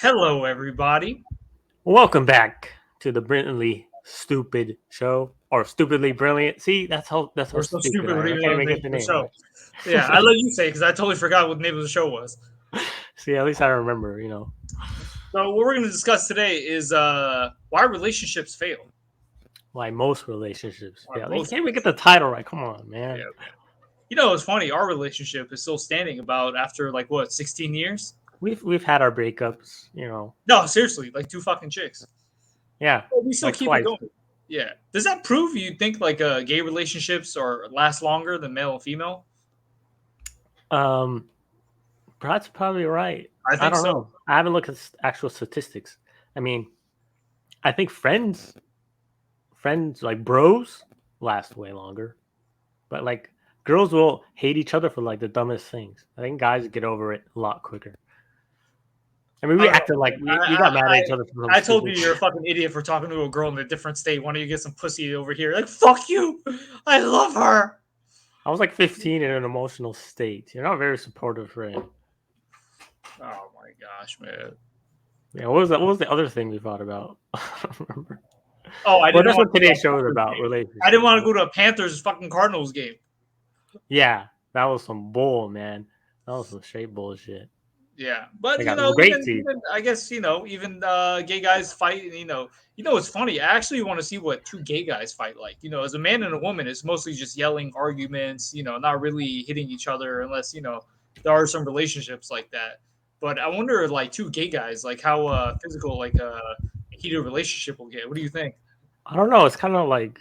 Hello, everybody. Welcome back to the Brilliantly Stupid Show, or Stupidly Brilliant. See, that's how We're so stupid stupid. I We am. I didn't can't know even the name get of the the name show. right. Yeah, I let you say because I totally forgot what the name of the show was. See, at least I remember. So, what we're going to discuss today is why relationships fail. Why most relationships Why fail. You most can't even get the relationships. title right. Come on, Yeah, man. man. It's funny. Our relationship is still standing about after like what, 16 years? We've had our breakups. No, seriously, like two fucking chicks. Yeah, But we still like keep it twice. going. Yeah. Does that prove you think like gay relationships are last longer than male and female? Um, that's probably right. I I think don't so. know. I haven't looked at actual statistics. I mean, I think friends like bros last way longer. But like girls will hate each other for like the dumbest things. I think guys get over it a lot quicker. I mean, I we don't know. acted like we I, got mad at each other for some I told you stupid you're a shit. fucking idiot for talking to a girl in a different state. Why don't you get some pussy over here? Like, fuck you. I love her. I was like 15 in an emotional state. You're not a very supportive friend. Oh my gosh, man. Yeah, what was the other thing we thought about? I don't remember. Oh, I Well, didn't that's want what to go to today's a show is Panthers about, game. I didn't relationships. want to go to a Panthers fucking Cardinals game. Yeah, that was some bull, man. That was some straight bullshit. Yeah, but They got great teeth. even I guess even gay guys fight. And, it's funny. I actually want to see what two gay guys fight like. As a man and a woman, it's mostly just yelling arguments. Not really hitting each other unless there are some relationships like that. But I wonder, like two gay guys, like how physical like a heated relationship will get. What do you think? I don't know. It's kind of like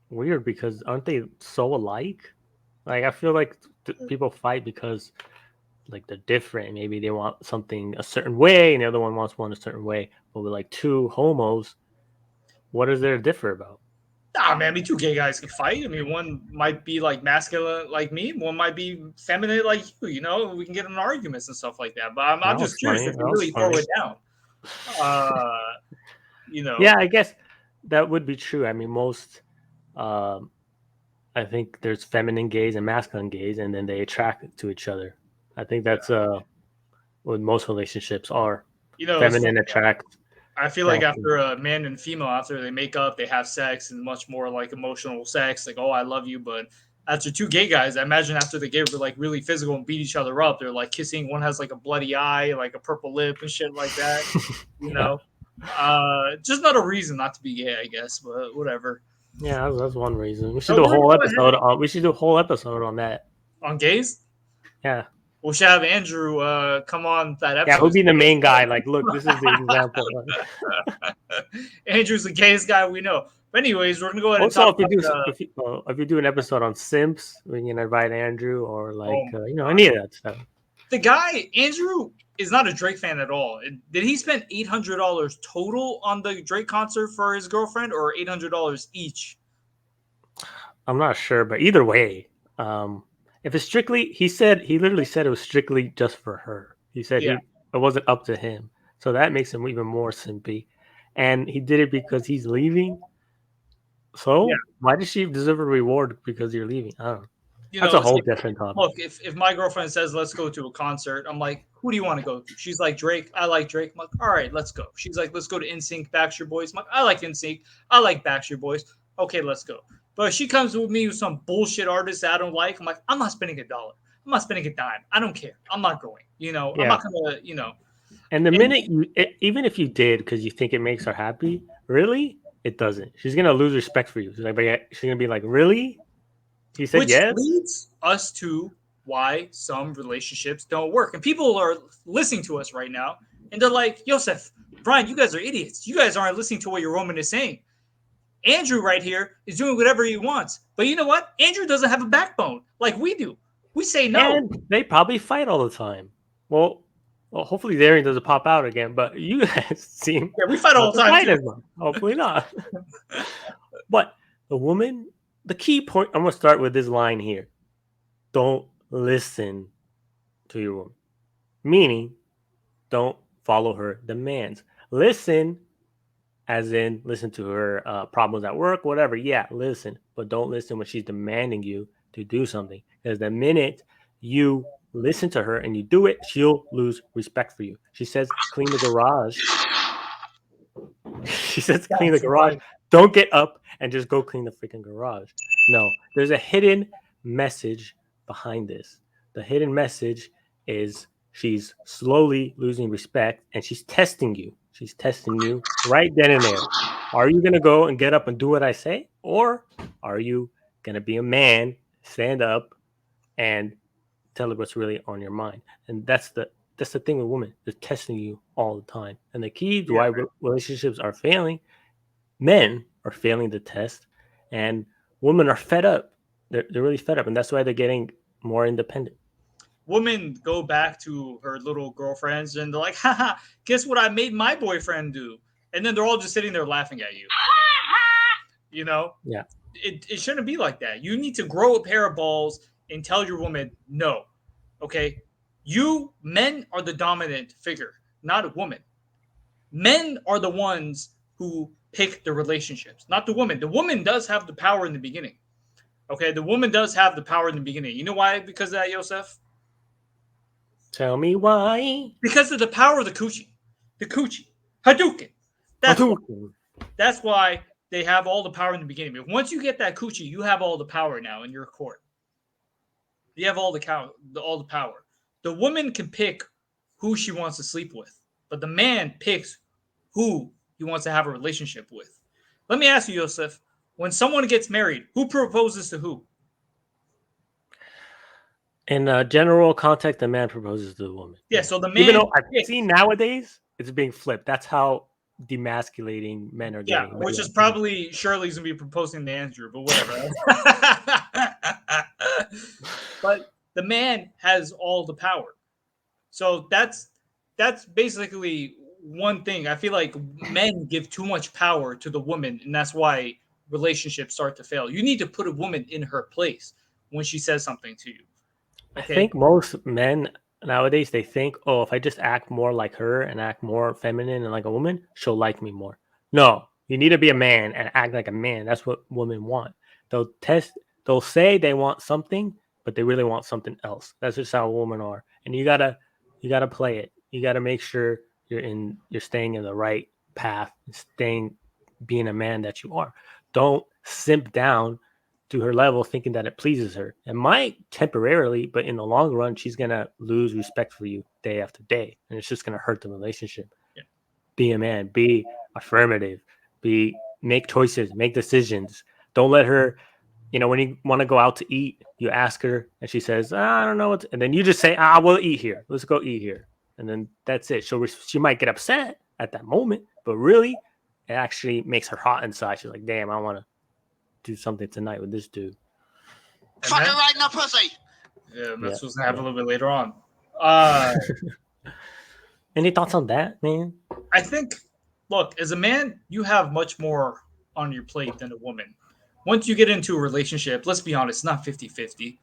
weird because aren't they so alike? Like I feel like people fight because like they're different. Maybe they want something a certain way, and the other one wants one a certain way. But with like two homos, what is there to differ about? Nah, man. I mean, two gay guys can fight. I mean, one might be like masculine like me, one might be feminine like you. We can get in arguments and stuff like that. But I'm That just was curious funny. if That you was really throw funny. it down. Uh, you know, Yeah, I guess that would be true. I mean, most, um, I think there's feminine gays and masculine gays, and then they attract to each other. I think yeah. that's what most relationships are. It's funny. Feminine attract I feel like attraction. after a man and female, after they make up, they have sex and much more like emotional sex, like "oh, I love you." But after two gay guys, I imagine after they get like really physical and beat each other up, they're like kissing. One has like a bloody eye, like a purple lip, and shit like that. You Yeah, know, just not a reason not to be gay, I guess. But whatever. yeah, that's one reason. We should So do a we're gonna whole go ahead episode on. We should do a whole episode on that. on gays. Yeah, We should have Andrew come on that yeah. Who'd episode. be the main guy? Like, look, this is the example. Andrew's the gayest guy we know. But anyways, we're gonna go ahead and Also, talk if you about do the. if you do an episode on simps, we can invite Andrew or Oh like my any gosh, of that stuff. the guy Andrew is not a Drake fan at all. Did he spend $800 total on the Drake concert for his girlfriend, or $800 each? I'm not sure, but either way, um, if it's strictly, he literally said it was strictly just for her. He said Yeah, it wasn't up to him, so that makes him even more simpy. And he did it because he's leaving. yeah. So why does she deserve a reward because you're leaving? I don't know. That's a It's whole like, different topic. look, if my girlfriend says let's go to a concert, I'm like, who do you want to go to? She's like Drake. I like Drake. I'm like, all right, let's go. She's like, let's go to NSYNC, Backstreet Boys. I'm like, I like NSYNC. I like Backstreet Boys. Okay, let's go. But if she comes with me with some bullshit artist that I don't like, I'm like, I'm not spending a dollar. I'm not spending a dime. I don't care. I'm not going. I'm Yeah. not gonna. And the And minute even if you did because you think it makes her happy, really, it doesn't. She's gonna lose respect for you. She's gonna be like, really? He said which yes. leads us to why some relationships don't work. And people are listening to us right now, and they're like, Yosef, Brian, you guys are idiots. You guys aren't listening to what your woman is saying. Andrew right here is doing whatever he wants. But you know what? Andrew doesn't have a backbone like we do. We say no. And they probably fight all the time. Well, hopefully Darian doesn't pop out again, but you guys seem Yeah, we fight all not the to time fight too. as much. Hopefully not. But the woman, the key point, I'm going to start with this line here. Don't listen to your woman. Meaning, don't follow her demands. Listen, as in listen to her problems at work, whatever. Yeah, listen, but don't listen when she's demanding you to do something. Because the minute you listen to her and you do it, she'll lose respect for you. She says, clean the garage. She says, clean the That's garage. right. Don't get up and just go clean the freaking garage. No, there's a hidden message behind this. The hidden message is she's slowly losing respect and she's testing you. She's testing you right then and there. Are you going to go and get up and do what I say? Or are you going to be a man, stand up, and tell her what's really on your mind? And that's the thing with women. They're testing you all the time. And the key to Yeah, why relationships are failing, men are failing the test, and women are fed up. They're really fed up, and that's why they're getting more independent. women go back to her little girlfriends and they're like, haha, guess what I made my boyfriend do? And then they're all just sitting there laughing at you. You know, Yeah. it shouldn't be like that. You need to grow a pair of balls and tell your woman, no. Okay. You men are the dominant figure, not a woman. Men are the ones who pick the relationships, not the woman. The woman does have the power in the beginning. Okay, the woman does have the power in the beginning. You know why? Because of that, Yosef? Tell me why. Because of the power of the coochie. The coochie. Hadouken. That's why. Hadouken. That's why they have all the power in the beginning. But once you get that coochie, you have all the power now in your court. You have all the power. The woman can pick who she wants to sleep with, but the man picks who he wants to have a relationship with. Let me ask you, Yosef, when someone gets married, who proposes to who? In general context, the man proposes to the woman. Yeah, so the Even man though I've picks. seen nowadays it's being flipped. That's how demasculating men are Yeah, getting. But which yeah, is probably Shirley's gonna be proposing to Andrew, but whatever. But the man has all the power. So that's basically one thing. I feel like men give too much power to the woman, and that's why relationships start to fail. You need to put a woman in her place when she says something to you. I Okay. think most men nowadays they think, oh, if I just act more like her and act more feminine and like a woman, she'll like me more. No, you need to be a man and act like a man. That's what women want. They'll test. They'll say they want something, but they really want something else. That's just how women are. And you gotta play it. You gotta make sure you're staying in the right path, staying being a man that you are. Don't simp down to her level thinking that it pleases her. It might temporarily, but in the long run, she's gonna lose respect for you day after day, and it's just gonna hurt the relationship. Yeah. Be a man, be affirmative, make choices, make decisions. Don't let her, when you want to go out to eat, you ask her and she says, I don't know what, and then you just say, we'll eat here. Let's go eat here. And then that's it. She might get upset at that moment, but really, it actually makes her hot inside. She's like, damn, I want to do something tonight with this dude. Fucking right in the pussy. Yeah, that's what's gonna happen a little bit later on. Any thoughts on that, man? I think, look, as a man, you have much more on your plate than a woman. Once you get into a relationship, let's be honest, it's not 50-50.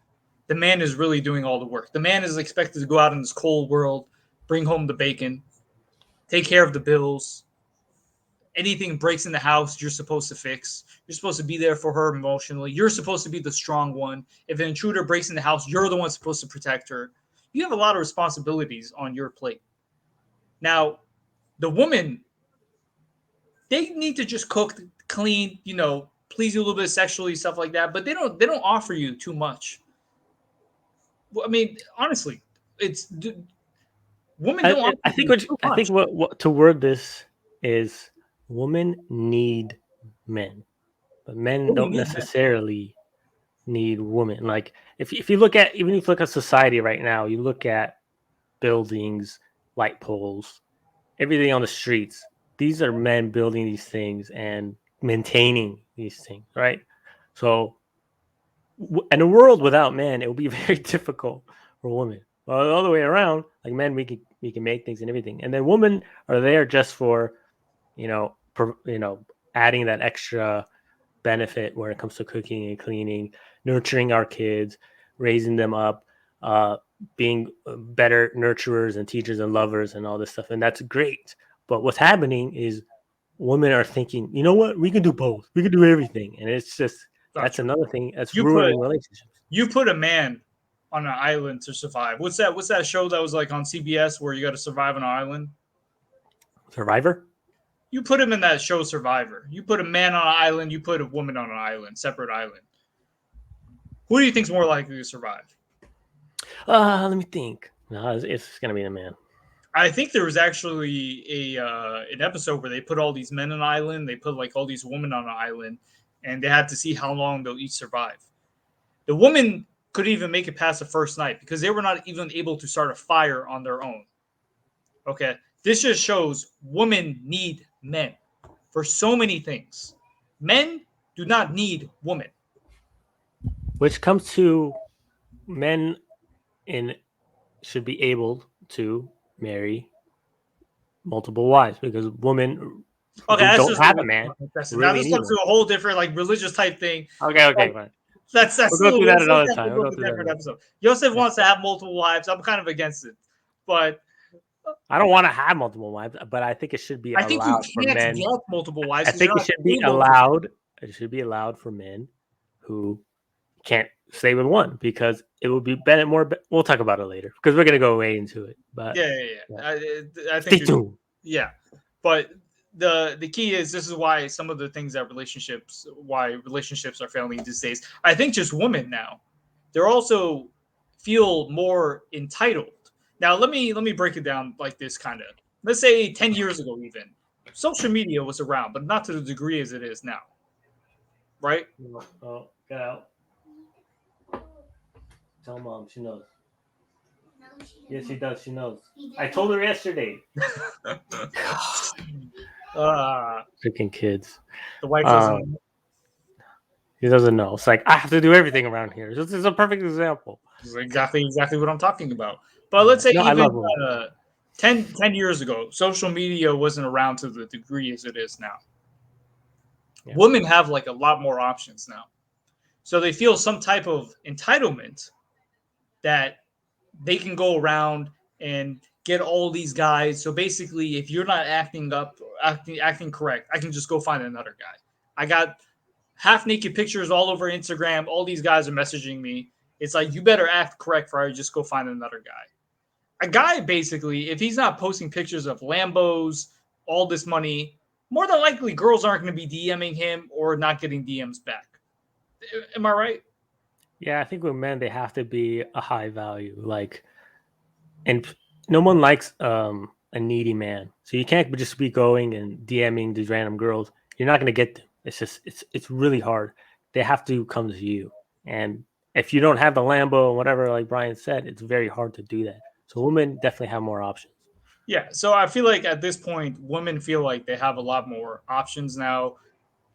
The man is really doing all the work. The man is expected to go out in this cold world, bring home the bacon, take care of the bills. Anything breaks in the house, you're supposed to fix. You're supposed to be there for her emotionally. You're supposed to be the strong one. If an intruder breaks in the house, you're the one supposed to protect her. You have a lot of responsibilities on your plate. Now, the woman, they need to just cook, clean, please you a little bit sexually, stuff like that. But they don't offer you too much. I mean, honestly, it's women don't offer I think you too much. what to word this is women need men, but men Women don't need men. necessarily need women. Like if you look at society right now, you look at buildings, light poles, everything on the streets. These are men building these things and maintaining these things, right? So, in a world without men, it would be very difficult for women. Well, the other way around, like men, we can make things and everything, and then women are there just for, adding that extra benefit when it comes to cooking and cleaning, nurturing our kids, raising them up, being better nurturers and teachers and lovers and all this stuff. And that's great. But what's happening is women are thinking, you know what? We can do both. We can do everything. And it's just, that's Gotcha. another thing that's You put ruining relationships. you put a man on an island to survive. What's that show that was like on CBS where you got to survive on an island? Survivor? You put him in that show Survivor. You put a man on an island, you put a woman on an island, separate island. Who do you think's more likely to survive? Let me think. No, it's gonna be the man. I think there was actually an episode where they put all these men on an island, they put like all these women on an island, and they had to see how long they'll each survive. The woman could even make it past the first night because they were not even able to start a fire on their own. Okay, this just shows women need men for so many things. Men do not need women. Which comes to men in should be able to marry multiple wives because women Okay, who that's don't just have a man now really this need comes to a whole different like religious type thing. Okay, fine. That's We'll go through that another time. We'll go through different episode. Yosef wants to have multiple wives. I'm kind of against it, but I don't want to have multiple wives. But I think it should be I think you allowed for can't men. get multiple wives. I think it should be allowed. It should be allowed for men who can't stay with one because it would be better. We'll talk about it later because we're gonna go way into it. But yeah. I stay think tuned. Yeah, but the key is this is why some of the things that relationships are failing these days. I think just women now, they're also feel more entitled. Now let me break it down like this kind of. Let's say 10 years ago even, social media was around, but not to the degree as it is now. Right? Oh, get out. Tell mom, she knows. Yes, she does. She knows. I told her yesterday. Freaking kids. The wife doesn't know. He doesn't know. It's like I have to do everything around here. This is a perfect example. This is exactly what I'm talking about. But let's say even 10 years ago, social media wasn't around to the degree as it is now. Yeah. Women have like a lot more options now. So they feel some type of entitlement that they can go around and get all these guys. So basically, if you're not acting correct, I can just go find another guy. I got half naked pictures all over Instagram. All these guys are messaging me. It's like, you better act correct or I just go find another guy. A guy, basically, if he's not posting pictures of Lambos, all this money, more than likely girls aren't going to be DMing him or not getting DMs back. Am I right? Yeah, I think with men, they have to be a high value. Like, and no one likes a needy man. So you can't just be going and DMing these random girls. You're not going to get them. It's just, it's really hard. They have to come to you. And if you don't have the Lambo and whatever, like Brian said, it's very hard to do that. So women definitely have more options. Yeah. So I feel like at this point, women feel like they have a lot more options now.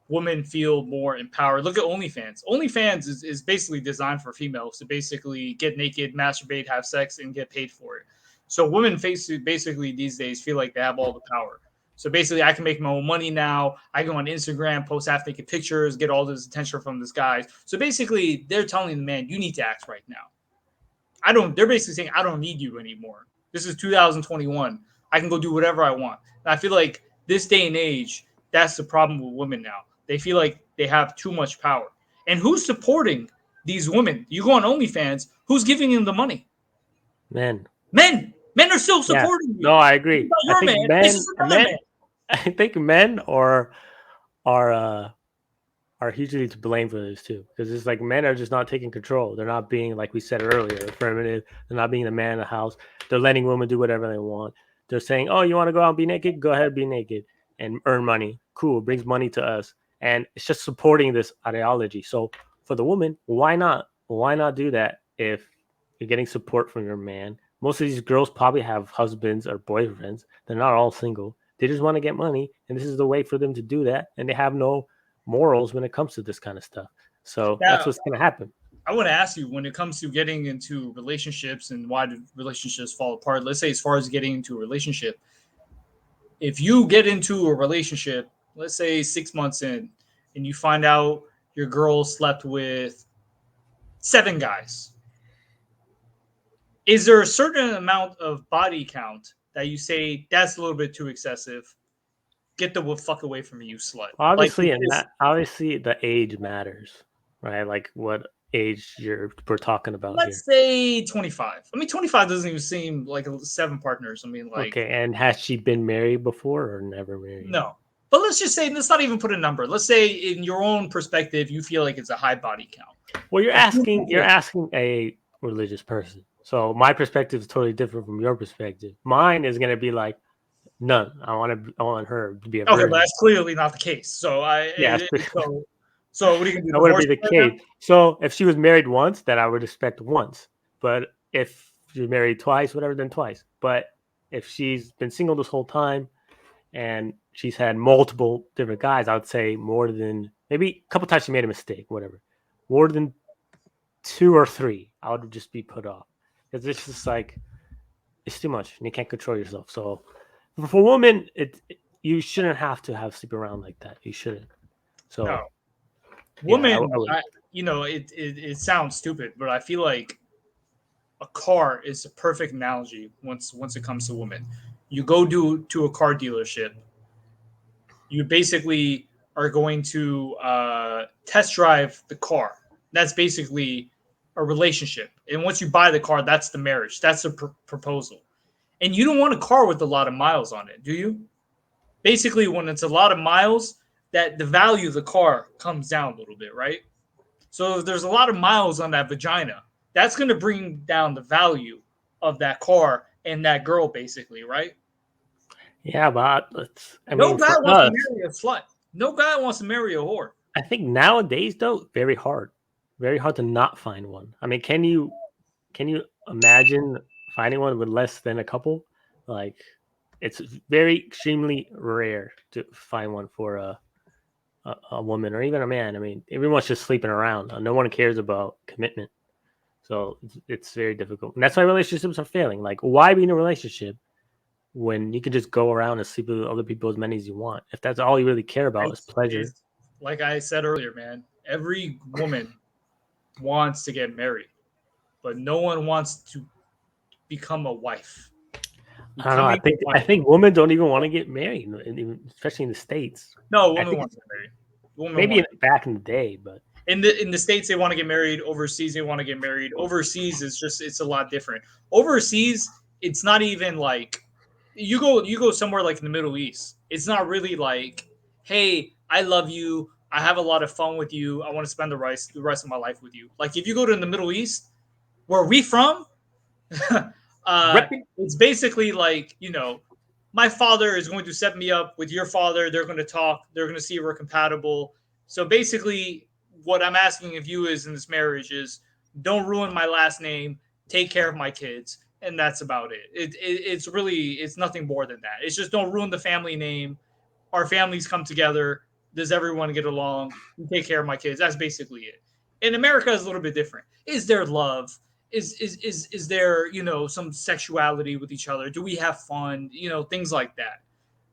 Women feel more empowered. Look at OnlyFans. OnlyFans is basically designed for females to basically get naked, masturbate, have sex, and get paid for it. So women basically these days feel like they have all the power. So basically, I can make my own money now. I go on Instagram, post half naked pictures, get all this attention from this guy. So basically, they're telling the man, you need to act right now. They're basically saying, I don't need you anymore. This is 2021. I can go do whatever I want. And I feel like this day and age, that's the problem with women now. They feel like they have too much power. And who's supporting these women? You go on OnlyFans, who's giving them the money? Men. Men are still supporting you. No, I agree. I think men are hugely to blame for this too, because it's like men are just not taking control. They're not being, like we said earlier, affirmative. They're not being the man in the house. They're letting women do whatever they want. They're saying, "Oh, you want to go out and be naked? Go ahead, be naked and earn money. Cool, it brings money to us." And it's just supporting this ideology. So for the woman, why not? Why not do that if you're getting support from your man? Most of these girls probably have husbands or boyfriends. They're not all single. They just want to get money, and this is the way for them to do that. And they have no morals when it comes to this kind of stuff. So that's what's going to happen. I want to ask you, when it comes to getting into relationships and why do relationships fall apart? Let's say as far as getting into a relationship, if you get into a relationship, let's say 6 months in, and you find out your girl slept with 7 guys, is there a certain amount of body count that you say that's a little bit too excessive? Get the fuck away from me, you slut. Obviously, obviously the age matters, right? Like what age we're talking about Let's here? say 25. I mean, 25 doesn't even seem like 7 partners. I mean, like, Okay, and has she been married before or never married? no. But let's just say, let's not even put a number. Let's say, in your own perspective, you feel like it's a high body count. Well, you're Of two asking people. a religious person. So my perspective is totally different from your perspective. Mine is gonna be like none. I want her to be a Okay, but virgin. that's clearly not the case. Yeah, So what are you gonna do? that wouldn't Divorce be the her right now? case. So if she was married once, then I would expect once. But if she's married twice, whatever, then twice. But if she's been single this whole time and she's had multiple different guys, I would say more than maybe a couple times she made a mistake, whatever. More than 2 or 3, I would just be put off because it's just like it's too much and you can't control yourself. So for women, you shouldn't have to have sleep around like that. You shouldn't. No, So yeah, woman. I would. It sounds stupid, but I feel like a car is a perfect analogy once it comes to women. You go to a car dealership. You basically are going to test drive the car. That's basically a relationship. And once you buy the car, that's the marriage. That's the proposal. And you don't want a car with a lot of miles on it, do you? Basically, when it's a lot of miles, that the value of the car comes down a little bit, right? So if there's a lot of miles on that vagina, that's going to bring down the value of that car and that girl, basically, right? Yeah, but let's. I No mean, guy for wants to us, marry a slut. No guy wants to marry a whore. I think nowadays though, very hard to not find one. I mean, can you imagine finding one with less than a couple? Like, it's very extremely rare to find one for a woman or even a man. I mean, everyone's just sleeping around. No one cares about commitment. So it's very difficult. And that's why relationships are failing. Like, why be in a relationship when you can just go around and sleep with other people as many as you want? If that's all you really care about is pleasure. It's like I said earlier, man. Every woman wants to get married, but no one wants to become a wife. I don't know. Becoming a I wife. think women don't even want to get married, especially in the states. No, a I woman think wants to get married. Women maybe want back in the day, but in the states they want to get married. Overseas they want to get married. Overseas it's a lot different. Overseas it's not even like you go somewhere like in the Middle East. It's not really like, hey, I love you. I have a lot of fun with you. I want to spend the rest of my life with you. Like if you go to the Middle East, where we from, uh, repping. it's basically like my father is going to set me up with your father. They're going to talk. They're going to see if we're compatible. So basically, what I'm asking of you is in this marriage is don't ruin my last name. Take care of my kids, and that's about it. It's really it's nothing more than that. It's just don't ruin the family name. Our families come together. Does everyone get along? You take care of my kids. That's basically it. In America, is a little bit different. Is there love? Is there some sexuality with each other? Do we have fun? Things like that.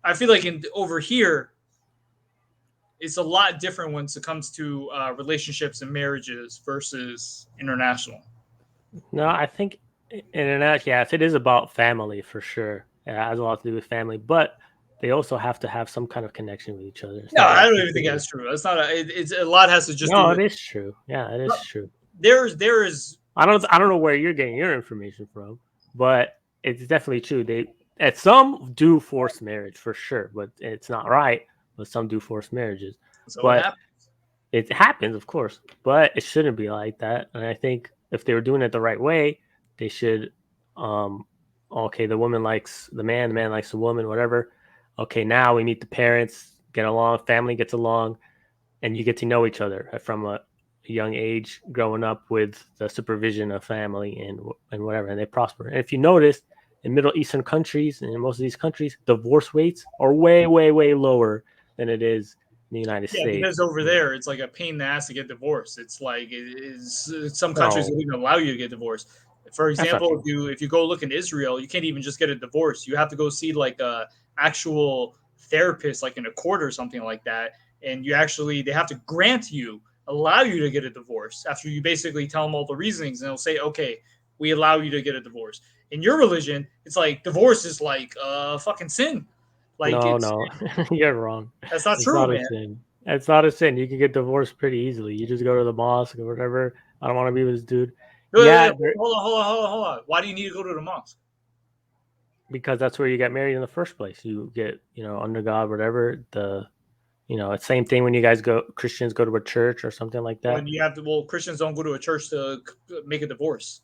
I feel like in over here, it's a lot different when it comes to relationships and marriages versus international. No, I think internet. Yes, it is about family for sure. It has a lot to do with family, but they also have to have some kind of connection with each other. It's No, not I like don't even think completely. that's true. That's not. It's a lot has to just do No, it with. is true. Yeah, it is true. There is. I don't know where you're getting your information from, but it's definitely true. They at some do force marriage for sure, but it's not right. But some do force marriages, So what but happened? it happens, of course. But it shouldn't be like that. And I think if they were doing it the right way, they should. Um, okay, the woman likes the man likes the woman, whatever. Okay, now we meet the parents, get along, family gets along, and you get to know each other from a young age, growing up with the supervision of family and whatever, and they prosper. And if you notice, in Middle Eastern countries and in most of these countries, divorce rates are way, way, way lower than it is in the United Yeah, States. because over there it's like a pain in the ass to get divorced. It's like it is some countries No, don't even allow you to get divorced. For that's not example, true. if you go look in Israel, you can't even just get a divorce. You have to go see like a actual therapist, like in a court or something like that. And they have to allow you to get a divorce after you basically tell them all the reasonings, and they'll say, okay, we allow you to get a divorce. In your religion, it's like divorce is like a fucking sin. Like No, it's no, you're wrong. that's not It's true, not a man. sin. It's not a sin. You can get divorced pretty easily. You just go to the mosque or whatever. I don't want to be with this dude. Wait, Yeah, hold on. Why do you need to go to the mosque? because that's where you get married in the first place. You get, under God, whatever. It's same thing when you guys Christians go to a church or something like that. When you have to, well, Christians don't go to a church to make a divorce.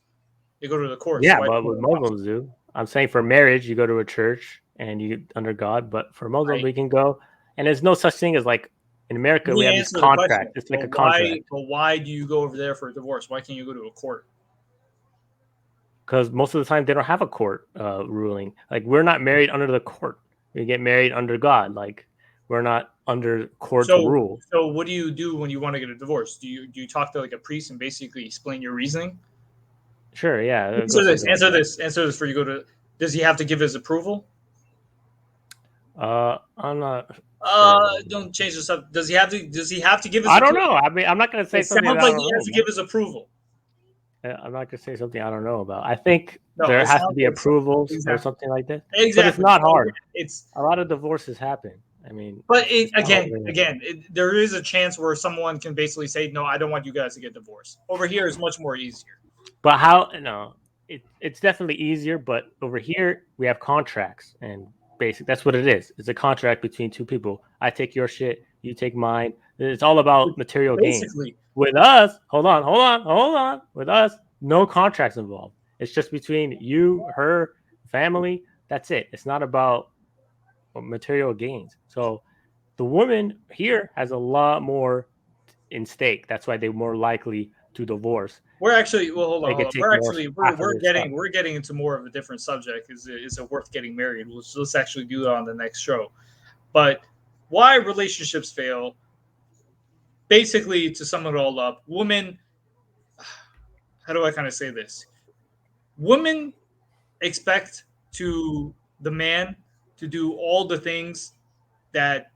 They go to the courts. Yeah, Why but with Muslims do. I'm saying for marriage, you go to a church and you under God. But for Muslims, we can go, and there's no such thing as like in America we have these contracts. It's like a contract. But why do you go over there for a divorce? Why can't you go to a court? Because most of the time they don't have a court ruling. Like we're not married under the court. We get married under God. Like we're not under court's rule. So what do you do when you want to get a divorce? Do you talk to like a priest and basically explain your reasoning? Sure, yeah. Answer this for you go to. Does he have to give his approval? I'm not. Sure. Don't change the subject. Does he have to give his? I don't know. I mean, I'm not going to say something. Sounds like he has to give his approval. I'm not going to say something I don't know about. I think there has to be approvals or something like that. Exactly. But it's not hard. It's a lot of divorces happen. I mean, but there is a chance where someone can basically say, "No, I don't want you guys to get divorced." Over here is much more easier. But how? No, it's definitely easier. But over here we have contracts, and that's what it is. It's a contract between two people. I take your shit, you take mine. It's all about material gains. With us, hold on. With us, no contracts involved. It's just between you, her, family. That's it. It's not about material gains. So the woman here has a lot more in stake. That's why they're more likely to divorce. We're actually hold on. We're getting into more of a different subject. Is it worth getting married? Let's actually do that on the next show. But why relationships fail? Basically, to sum it all up, women. How do I kind of say this? Women expect the man to do all the things that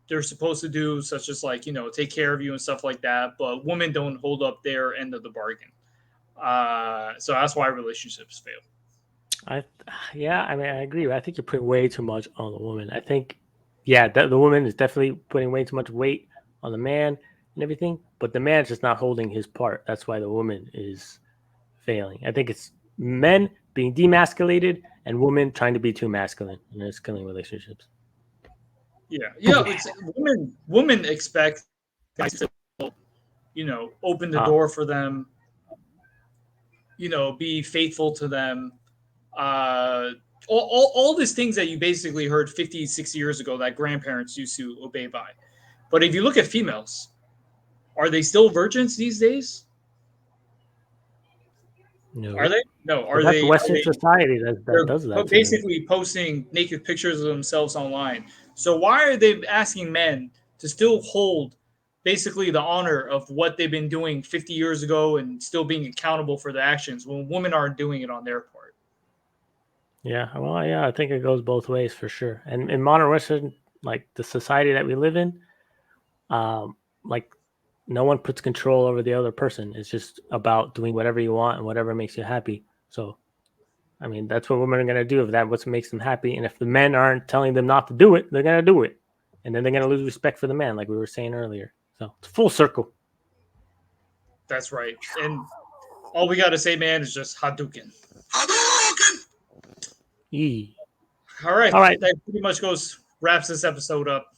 they're supposed to do, such as like take care of you and stuff like that. But women don't hold up their end of the bargain. So that's why relationships fail. I mean, I agree. I think you're putting way too much on the woman. I think, the woman is definitely putting way too much weight on the man and everything, but the man's just not holding his part. That's why the woman is failing. I think it's men being demasculated and women trying to be too masculine, and it's killing relationships. Yeah. It's women expect guys to, open the door for them, be faithful to them. All these things that you basically heard 50, 60 years ago that grandparents used to obey by. But if you look at females, are they still virgins these days? No. Are they? No. Are that's they Western society that does that? Basically posting naked pictures of themselves online. So why are they asking men to still hold basically the honor of what they've been doing 50 years ago and still being accountable for the actions when women aren't doing it on their part? Yeah, well, I think it goes both ways for sure. And in modern Western, like the society that we live in, like no one puts control over the other person. It's just about doing whatever you want and whatever makes you happy. So, I mean, that's what women are going to do if that's what makes them happy. And if the men aren't telling them not to do it, they're going to do it. And then they're going to lose respect for the man, like we were saying earlier. So it's full circle. That's right. And all we got to say, man, is just Hadouken. Hadouken! All right. That pretty much wraps this episode up.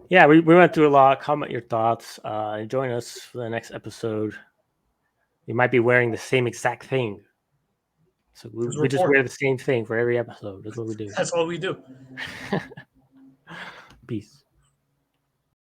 Yeah, we went through a lot. Comment your thoughts. Join us for the next episode. We might be wearing the same exact thing. So we just wear the same thing for every episode. That's what we do. That's what we do. Peace.